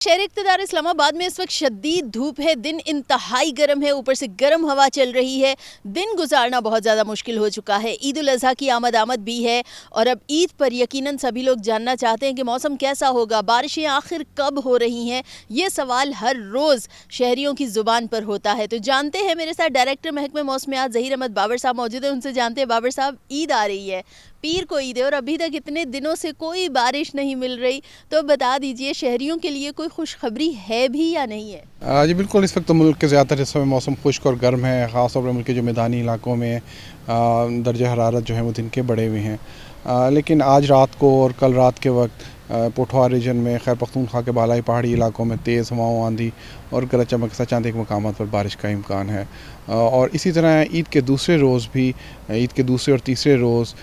शहर इक़्तिदार इस्लामाबाद में इस वक्त शदीद धूप है, दिन इंतहाई गर्म है, ऊपर से गर्म हवा चल रही है। दिन गुजारना बहुत ज़्यादा मुश्किल हो चुका है। ईद उल अज़हा की आमद भी है और अब ईद पर यकीनन सभी लोग जानना चाहते हैं कि मौसम कैसा होगा, बारिशें आखिर कब हो रही हैं। ये सवाल हर रोज़ शहरियों की ज़ुबान पर होता है। तो जानते हैं, मेरे साथ डायरेक्टर महकमे मौसमियात ज़हीर अहमद बाबर साहब मौजूद हैं। उनसे जानते हैं, बाबर साहब, ईद आ रही है, पीर को ईद है और अभी तक इतने दिनों से कोई बारिश नहीं मिल रही, तो बता दीजिए शहरियों के लिए कोई खुशखबरी है भी या नहीं है? जी बिल्कुल, इस वक्त तो मुल्क के ज़्यादातर हिस्सों में मौसम खुश्क और गर्म है। ख़ास तौर पर मुल्क के जो मैदानी इलाकों में दर्जा हरारत जो है वो दिन के बढ़े हुए हैं। लेकिन आज रात को और कल रात के वक्त पोठवा रीजन में, खैबर पख्तूनख्वा के बालाई पहाड़ी इलाकों में तेज़ हवाओं, आंधी और गरज चमक के साथ चंद एक मकामात पर बारिश का इम्कान है। और इसी तरह ईद के दूसरे रोज़ भी, ईद के दूसरे और तीसरे रोज़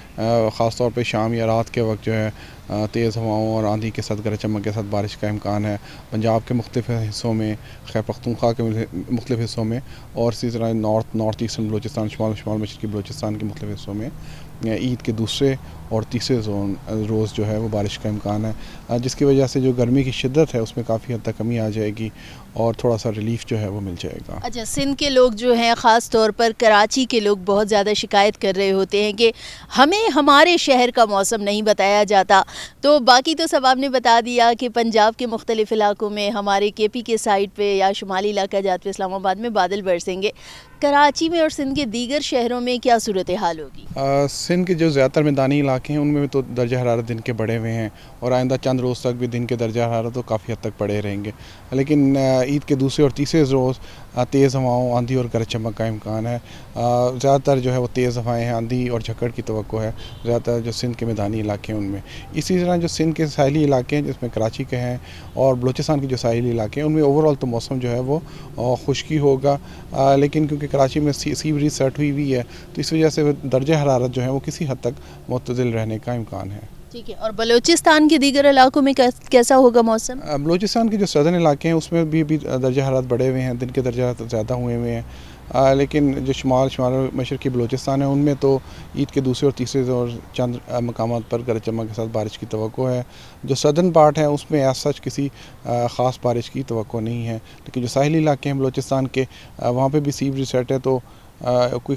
ख़ास तौर पे शाम या रात के वक्त जो है तेज़ हवाओं और आंधी के साथ गरज चमक के साथ बारिश का इम्कान है। पंजाब के मुख्तलिफ़ हिस्सों में, खैबर पख्तूनख्वा के मुख्तलिफ़ हिस्सों में और इसी तरह नॉर्थ ईस्टर्न बलूचिस्तान, शुमाल मशरक़ी बलूचिस्तान के मुख्तलिफ़ हिस्सों में ईद के दूसरे और तीसरे रोज़ जो है वो बारिश का इम्कान है, जिसकी वजह से जो गर्मी की शिद्दत है उसमें काफ़ी हद तक कमी आ जाएगी और थोड़ा सा रिलीफ जो है वो मिल जाएगा। अच्छा, सिंध के लोग जो हैं, ख़ास तौर पर कराची के लोग बहुत ज़्यादा शिकायत कर रहे होते हैं कि हमें हमारे शहर का मौसम नहीं बताया जाता। तो बाकी तो सब आपने बता दिया कि पंजाब के मुख्तलिफ़ इलाकों में, हमारे KP के साइड पे या शुमाली इलाका जात पे इस्लामाबाद में बादल बरसेंगे। कराची में और सिंध के दीगर शहरों में क्या सूरत हाल होगी? सिंध के जो ज़्यादातर मैदानी इलाके हैं उनमें तो दर्जा हरारत दिन के बढ़े हुए हैं और आइंदा चंद रोज़ तक भी दिन के दर्जा हरारत तो काफ़ी हद तक बढ़े रहेंगे। लेकिन ईद के दूसरे और तीसरे रोज़ तेज़ हवाओं, आंधी और गरज चमक का इम्कान है। ज़्यादातर जो है वो तेज़ हवाएँ हैं, आंधी और झक्कड़ की तवक्को है ज़्यादातर जो सिंध के मैदानी इलाके हैं उनमें। इसी तरह जो सिंध के साहिली इलाके हैं, जिसमें कराची के हैं और बलूचिस्तान के जो साहिली इलाके हैं, उनमें ओवरऑल तो मौसम जो है वो खुश्की होगा। लेकिन क्योंकि कराची में सी ब्रीज सेट हुई है तो इस वजह से दर्जा हरारत जो है वो किसी हद तक मुतदिल रहने का इम्कान है। ठीक है, और बलूचिस्तान के दीगर इलाकों में कैसा होगा मौसम? बलूचिस्तान के जो सदर्न इलाके हैं उसमें भी दर्जा हरारत बढ़े हुए हैं, दिन के दर्जा ज़्यादा हुए हैं। लेकिन जो शुमाल मशरक़ी बलूचिस्तान है उनमें तो ईद के दूसरे और तीसरे और चंद मकामात पर गरज चमक के साथ बारिश की तवक्को है। जो सदर्न पार्ट है उसमें एज सच किसी ख़ास बारिश की तवक्को नहीं है। लेकिन जो साहिली इलाके हैं बलूचिस्तान के, वहाँ पे भी सी ब्रीज सेट है, तो कोई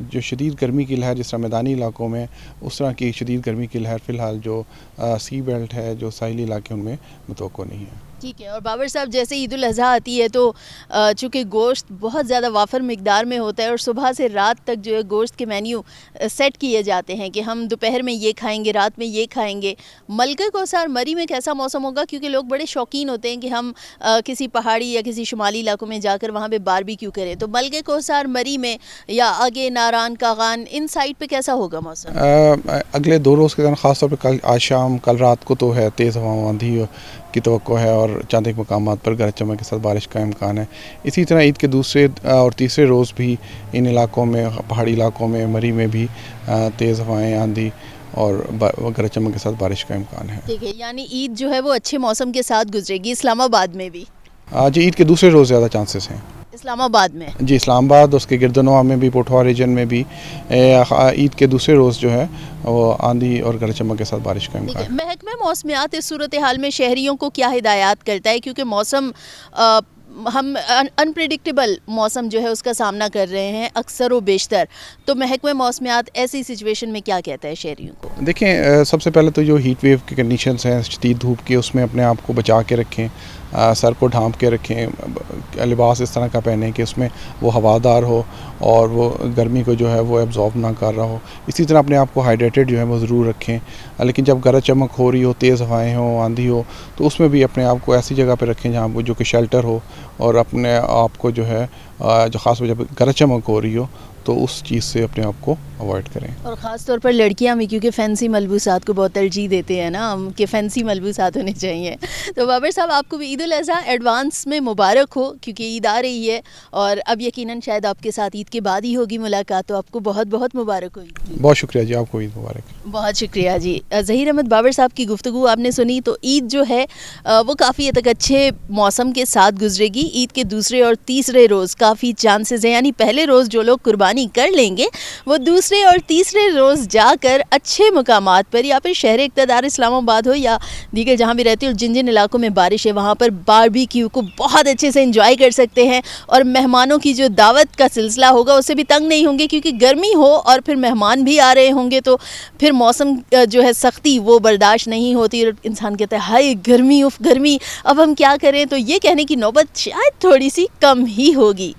जो शदीद गर्मी की लहर जिस तरह मैदानी इलाकों में, उस तरह की शदीद गर्मी की लहर फ़िलहाल जो सी बेल्ट है, जो साहिली इलाके उनमें मुतवक्को नहीं है। ठीक है, और बाबर साहब, जैसे ईद उल अज़हा आती है तो चूँकि गोश्त बहुत ज़्यादा वाफर मिकदार में होता है और सुबह से रात तक जो है गोश्त के मेन्यू सेट किए जाते हैं कि हम दोपहर में ये खाएंगे, रात में ये खाएंगे। मलका कौसार मरी में कैसा मौसम होगा? क्योंकि लोग बड़े शौकीन होते हैं कि हम किसी पहाड़ी या किसी शुमाली इलाकों में जाकर वहाँ पे बारबेक्यू करें। तो मलका कौसार मरी में या आगे नारान कागान इन साइड पे कैसा होगा मौसम? अगले 2 रोज़ के दौरान ख़ास तौर पर कल आज शाम, कल रात को तो है तेज़ हवाओं, आंधी की तवक्को है और चंद एक मकामात पर गरज चमक के साथ बारिश का इम्कान है। इसी तरह ईद के दूसरे और तीसरे रोज़ भी इन इलाकों में, पहाड़ी इलाकों में, मरी में भी तेज़ हवाएँ, आंधी और गरज चमक के साथ बारिश का इम्कान है। ठीक है, यानी ईद जो है वो अच्छे मौसम के साथ गुजरेगी इस्लामाबाद में भी? जी, ईद के दूसरे रोज़ ज़्यादा चांसेस हैं इस्लामाबाद में? जी, इस्लामाबाद, उसके गिरदनवा में भी, पोठवा रीजन में भी ईद के दूसरे रोज़ जो है वो आंधी और गरज चमक के साथ बारिश का इम्कान है। महकमा मौसमियात इस सूरत हाल में शहरियों को क्या हिदायत करता है? क्योंकि मौसम हम अनप्रेडिक्टेबल मौसम जो है उसका सामना कर रहे हैं अक्सर व बेशतर, तो महकमा मौसमियात ऐसी सिचुएशन में क्या कहता है शहरियों को? देखें, सबसे पहले तो जो हीट वेव की कंडीशंस हैं शदीद धूप की, उसमें अपने आप को बचा के रखें, सर को ढांप के रखें, लिबास इस तरह का पहनें कि उसमें वो हवादार हो और वो गर्मी को जो है वो एब्जॉर्ब ना कर रहा हो। इसी तरह अपने आप को हाइड्रेटेड जो है वो ज़रूर रखें। लेकिन जब गरज चमक हो रही हो, तेज़ हवाएँ हों, आंधी हो, तो उसमें भी अपने आप को ऐसी जगह पर रखें जहाँ जो कि शेल्टर हो और अपने आप को जो है जो ख़ास जब गरज चमक हो रही हो तो उस चीज़ से अपने आप को अवॉइड करें। और ख़ास तौर पर लड़कियां भी, क्योंकि फ़ैंसी मलबूसात को बहुत तरजीह देते हैं ना हम कि फ़ैंसी मलबूसात होने चाहिए। तो बाबर साहब, आपको भी ईद उल अज़हा एडवांस में मुबारक हो, क्योंकि ईद आ रही है और अब यकीनन शायद आपके साथ ईद के बाद ही होगी मुलाकात, तो आपको बहुत बहुत मुबारक हो। बहुत शुक्रिया जी, आपको ईद मुबारक। बहुत शुक्रिया जी। ज़हीर अहमद बाबर साहब की गुफ्तगू आपने सुनी। तो ईद जो है वो काफ़ी हद तक अच्छे मौसम के साथ गुजरेगी। ईद के दूसरे और तीसरे रोज़ काफ़ी चांसेस हैं, यानी पहले रोज़ जो लोग कुर्बानी कर लेंगे वो दूसरे دوسرے اور تیسرے روز جا کر اچھے مقامات پر یا پھر شہر اقتدار اسلام آباد ہو یا دیگر جہاں بھی رہتی ہوں، جن جن علاقوں میں بارش ہے وہاں پر باربیکیو کو بہت اچھے سے انجوائے کر سکتے ہیں اور مہمانوں کی جو دعوت کا سلسلہ ہوگا اسے بھی تنگ نہیں ہوں گے، کیونکہ گرمی ہو اور پھر مہمان بھی آ رہے ہوں گے تو پھر موسم جو ہے سختی وہ برداشت نہیں ہوتی اور انسان کہتا ہے ہائے گرمی، اف گرمی، اب ہم کیا کریں. تو یہ کہنے کی نوبت شاید تھوڑی سی کم ہی ہوگی.